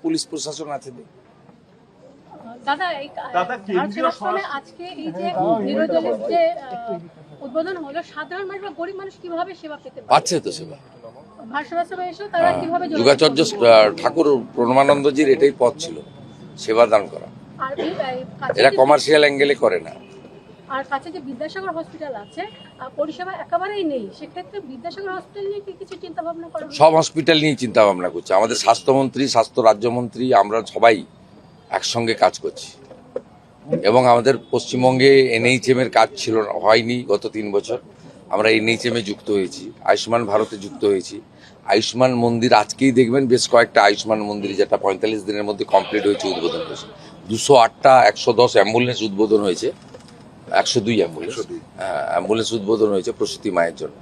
Police প্রশাসন আছে। দাদা আজকে এই যে নিরোধের যে উদ্বোধন হলো, সাধারণ মানুষ বা গরিব মানুষ কিভাবে সেবা পেতে পাচ্ছে তো সেবা। যোগাচার্য ঠাকুর প্রণমানন্দজির এটাই পথ ছিল, সেবা দান করা। এরা কমার্শিয়াল অ্যাঙ্গেলে করে না। আর কাছে যে বিদ্যাসাগর হসপিটাল আছে, পরিষেবা একেবারেই নেই, সেক্ষেত্রে বিদ্যাসাগর হসপিটাল নিয়ে কি কিছু চিন্তা ভাবনা করা? সব হসপিটাল নিয়ে চিন্তা ভাবনা করছে। আমাদের স্বাস্থ্যমন্ত্রী, স্বাস্থ্য রাজ্যমন্ত্রী, আমরা সবাই একসঙ্গে কাজ করছি। এবং আমাদের পশ্চিমবঙ্গে এনএইচএম এর কাজ ছিল হয়নি গত 3 বছর, আমরা এনএইচএম এ যুক্ত হয়েছি, আয়ুষ্মান ভারতে যুক্ত হয়েছি। আয়ুষ্মান মন্দির আজকেই দেখবেন বেশ কয়েকটা আয়ুষ্মান মন্দির, যেটা 45 দিনের মধ্যে কমপ্লিট হয়েছে, উদ্বোধন হয়েছে। 208টা 110 অ্যাম্বুলেন্স উদ্বোধন হয়েছে, 102 অ্যাম্বুলেন্স উদ্বোধন হয়েছে প্রসূতি মায়ের জন্য।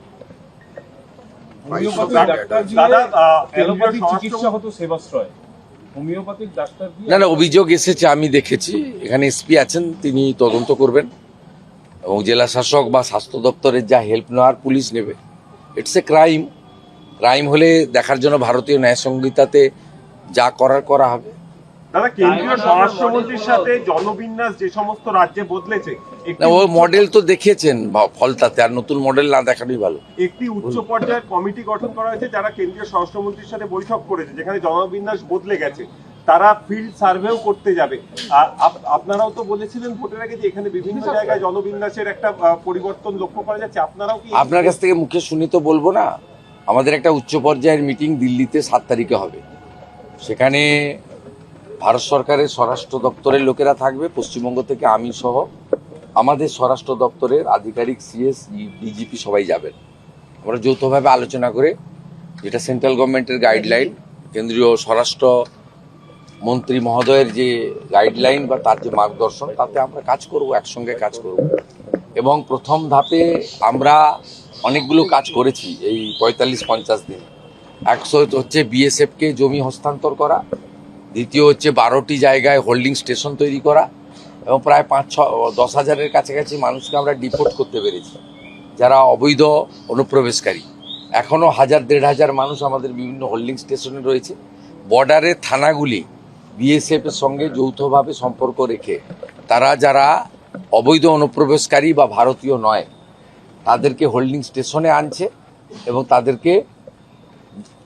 না, অভিযোগ এসেছে, আমি দেখেছি। এখানে এসপি আছেন, তিনি তদন্ত করবেন এবং জেলা শাসক বা স্বাস্থ্য দপ্তরের যা হেল্প নেওয়ার পুলিশ নেবে। ইটস এ ক্রাইম হলে দেখার জন্য ভারতীয় ন্যায় সংহিতাতে যা করার করা হবে। দাদা, কেন্দ্রীয় স্বরাষ্ট্রমন্ত্রীর সাথে জনবিন্যাস যে সমস্ত রাজ্যে বদলেছে, ওই মডেল তো দেখিয়েছেন ফলতাতে, আর নতুন মডেল না দেখানোই ভালো। একটি উচ্চ পর্যায়ের কমিটি গঠন করা হয়েছে যারা কেন্দ্রীয় স্বরাষ্ট্রমন্ত্রীর সাথে বৈঠক করেছে, যেখানে জনবিন্যাস বদলে গেছে, তারা ফিল্ড সার্ভেও করতে যাবে। আপনারাও তো বলেছিলেন ভোটের আগে যে এখানে বিভিন্ন জায়গায় জনবিন্যাসের একটা পরিবর্তন লক্ষ্য করা যাচ্ছে, আপনারাও কি? আপনার কাছ থেকে মুখে শুনি তো বলবো না। আমাদের একটা উচ্চ পর্যায়ের মিটিং দিল্লিতে 7 তারিখে হবে। সেখানে ভারত সরকারের স্বরাষ্ট্র দপ্তরের লোকেরা থাকবে, পশ্চিমবঙ্গ থেকে আমি সহ আমাদের স্বরাষ্ট্র দপ্তরের আধিকারিক, সিএস, ডিজিপি সবাই যাবেন। আমরা যৌথভাবে আলোচনা করে, যেটা সেন্ট্রাল গভর্নমেন্টের গাইডলাইন, কেন্দ্রীয় স্বরাষ্ট্র মন্ত্রী মহোদয়ের যে গাইডলাইন বা তার যে মার্গদর্শন, তাতে আমরা কাজ করব, একসঙ্গে কাজ করব। এবং প্রথম ধাপে আমরা অনেকগুলো কাজ করেছি এই 45-50 দিন। 100 হচ্ছে বিএসএফকে জমি হস্তান্তর করা, দ্বিতীয় হচ্ছে 12টি জায়গায় হোল্ডিং স্টেশন তৈরি করা, এবং প্রায় 5-10 হাজারের কাছাকাছি মানুষকে আমরা ডিপোর্ট করতে পেরেছি, যারা অবৈধ অনুপ্রবেশকারী। এখনও 1000-1500 মানুষ আমাদের বিভিন্ন হোল্ডিং স্টেশনে রয়েছে। বর্ডারের থানাগুলি বিএসএফের সঙ্গে যৌথভাবে সম্পর্ক রেখে তারা যারা অবৈধ অনুপ্রবেশকারী বা ভারতীয় নয়, তাদেরকে হোল্ডিং স্টেশনে আনছে এবং তাদেরকে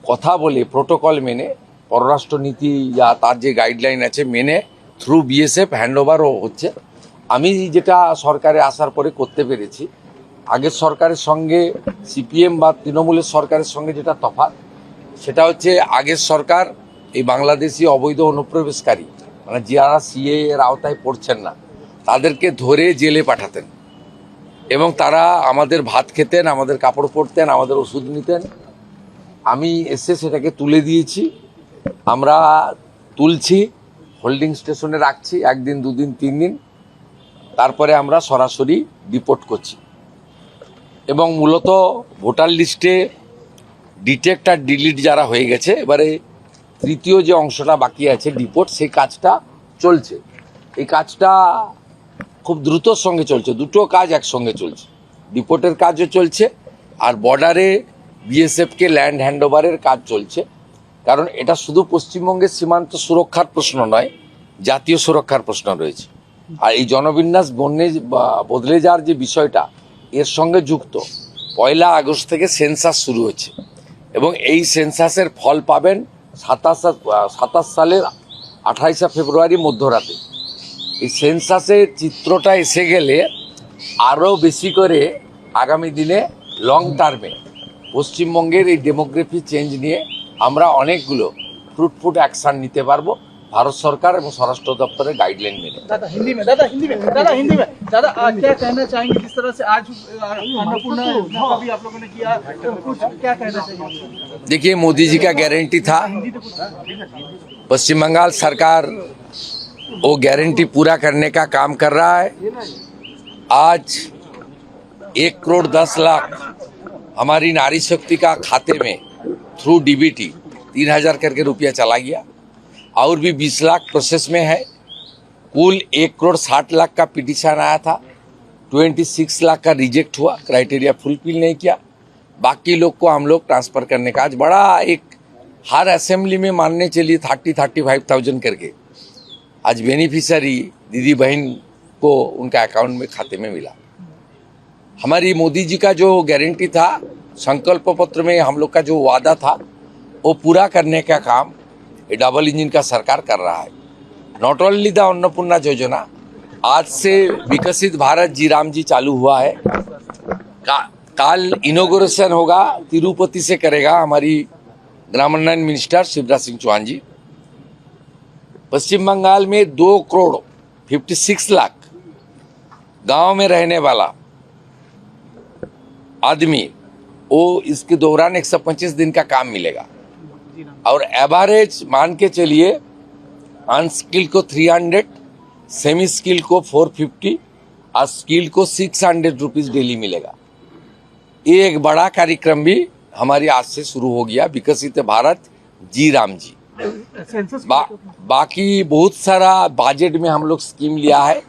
কথা বলে, প্রোটোকল মেনে, পররাষ্ট্র নীতি যা তার যে গাইডলাইন আছে মেনে, থ্রু বিএসএফ হ্যান্ডওভারও হচ্ছে। আমি যেটা সরকারে আসার পরে করতে পেরেছি, আগের সরকারের সঙ্গে সিপিএম বা তৃণমূলের সরকারের সঙ্গে যেটা তফাৎ, সেটা হচ্ছে আগের সরকার এই বাংলাদেশি অবৈধ অনুপ্রবেশকারী, মানে যারা সিএ এর আওতায় পড়ছেন না, তাদেরকে ধরে জেলে পাঠাতেন এবং তারা আমাদের ভাত খেতেন, আমাদের কাপড় পরতেন, আমাদের ওষুধ নিতেন। আমি এসে সেটাকে তুলে দিয়েছি, আমরা তুলছি, হোল্ডিং স্টেশনে রাখছি 1 দিন, 2 দিন, 3 দিন, তারপরে আমরা সরাসরি ডিপোর্ট করছি। এবং মূলত ভোটার লিস্টে ডিটেক্ট আর ডিলিট যারা হয়ে গেছে, এবারে তৃতীয় যে অংশটা বাকি আছে ডিপোর্ট, সেই কাজটা চলছে। এই কাজটা খুব দ্রুতর সঙ্গে চলছে, দুটো কাজ একসঙ্গে চলছে, ডিপোর্টের কাজও চলছে আর বর্ডারে বিএসএফকে ল্যান্ড হ্যান্ডওভারের কাজ চলছে। কারণ এটা শুধু পশ্চিমবঙ্গের সীমান্ত সুরক্ষার প্রশ্ন নয়, জাতীয় সুরক্ষার প্রশ্ন রয়েছে। আর এই জনবিন্যাস বদলে যাওয়ার যে বিষয়টা, এর সঙ্গে যুক্ত 1 আগস্ট থেকে সেন্সাস শুরু হচ্ছে এবং এই সেন্সাসের ফল পাবেন 27 সালের 28 ফেব্রুয়ারি মধ্যরাতে। এই সেন্সাসের চিত্রটা এসে গেলে আরও বেশি করে আগামী দিনে লং টার্মে পশ্চিমবঙ্গের এই ডেমোগ্রাফি চেঞ্জ নিয়ে আমরা অনেকগুলো ফ্রুটফুট অ্যাকশন নিতে পারবো भारत सरकार और स्वराष्ट्र दफ्तर गाइडलाइन में। दादा हिंदी में दादा क्या कहना चाहेंगे, जिस तरह से आज अन्नपूर्णा योजना का भी आप लोगों ने किया, कुछ क्या कहना चाहिए? देखिए, मोदी जी का गारंटी था, पश्चिम बंगाल सरकार वो गारंटी पूरा करने का काम कर रहा है। आज 1,10,00,000 हमारी नारी शक्ति का खाते में थ्रू डीबीटी 3,000 करके रुपया चला गया और भी 20 लाख प्रोसेस में है। कुल 1,60,00,000 का पिटीशन आया था, 26 लाख का रिजेक्ट हुआ, क्राइटेरिया फुलफिल नहीं किया। बाकी लोग को हम लोग ट्रांसफ़र करने का आज बड़ा एक हर असेंबली में मानने चलिए 30-35,000 करके आज बेनिफिशियरी दीदी बहन को उनका अकाउंट में खाते में मिला। हमारी मोदी जी का जो गारंटी था, संकल्प पत्र में हम लोग का जो वादा था, वो पूरा करने का काम ये डबल इंजन का सरकार कर रहा है। नॉट ओनली द अन्नपूर्णा योजना, आज से विकसित भारत जी राम जी चालू हुआ है। काल इनोग्रेशन होगा, तिरुपति से करेगा हमारी ग्रामीण मिनिस्टर शिवराज सिंह चौहान जी। पश्चिम बंगाल में 2,56,00,000 गांव में रहने वाला आदमी, वो इसके दौरान 125 दिन का काम मिलेगा। और एवरेज मान के चलिए अनस्किल को 300, सेमी स्किल को 450 और स्किल को 600 रुपीज डेली मिलेगा। ये एक बड़ा कार्यक्रम भी हमारी आज से शुरू हो गया, विकसित भारत जी राम जी। बाकी बहुत सारा बजट में हम लोग स्कीम लिया है,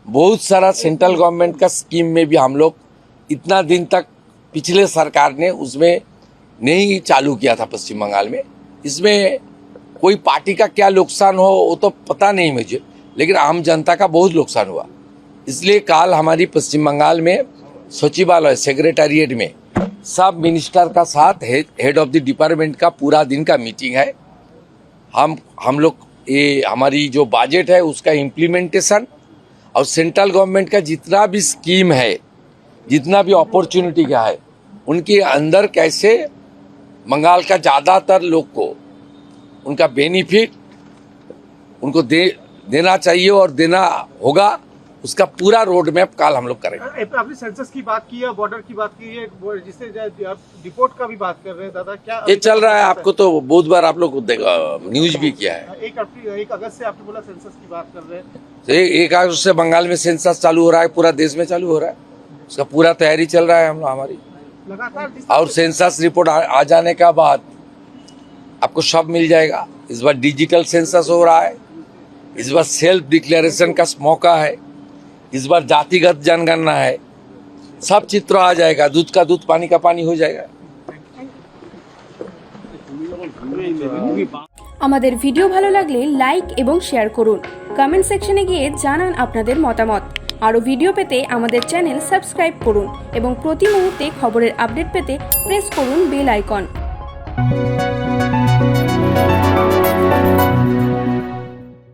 बहुत सारा सेंट्रल गवर्नमेंट का स्कीम में भी हम लोग इतना दिन तक पिछले सरकार ने उसमें नहीं चालू किया था पश्चिम बंगाल में। इसमें कोई पार्टी का क्या नुकसान हो वो तो पता नहीं मुझे, लेकिन आम जनता का बहुत नुकसान हुआ। इसलिए कल हमारी पश्चिम बंगाल में सचिवालय सेक्रेटेरिएट में सब मिनिस्टर का साथ हेड ऑफ द डिपार्टमेंट का पूरा दिन का मीटिंग है। हम लोग ये हमारी जो बजट है उसका इम्प्लीमेंटेशन और सेंट्रल गवर्नमेंट का जितना भी स्कीम है, जितना भी अपॉर्चुनिटी का है, उनके अंदर कैसे बंगाल का ज़्यादातर लोग को उनका बेनिफिट उनको देना चाहिए और देना होगा, उसका पूरा रोड मैप कल हम लोग करेंगे। आपने सेंसस की बात की है, बॉर्डर की बात की है, जिससे आप डिपोर्ट का भी बात कर रहे हैं दादा, क्या ये चल रहा है? आपको तो बहुत बार आप लोग न्यूज भी किया है। 1 अगस्त से आपने बोला सेंसस की बात कर रहे हैं, 1 अगस्त से बंगाल में सेंसस चालू हो रहा है, पूरा देश में चालू हो रहा है, उसका पूरा तैयारी चल रहा है हम हमारी। लगातार और सेंसस रिपोर्ट आ जाने का बाद आपको सब मिल जाएगा। इस बार डिजिटल सेंसस हो रहा है, इस बार सेल्फ डिक्लेरेशन का मौका है, इस बार जातिगत जनगणना है, सब चित्र आ जाएगा, दूध का दूध पानी का पानी हो जाएगा। আমাদের ভিডিও ভালো লাগলে লাইক এবং শেয়ার করুন, কমেন্ট সেকশনে গিয়ে জানান আপনাদের মতামত। আরও ভিডিও পেতে আমাদের চ্যানেল সাবস্ক্রাইব করুন এবং প্রতি মুহূর্তে খবরের আপডেট পেতে প্রেস করুন বেল আইকন।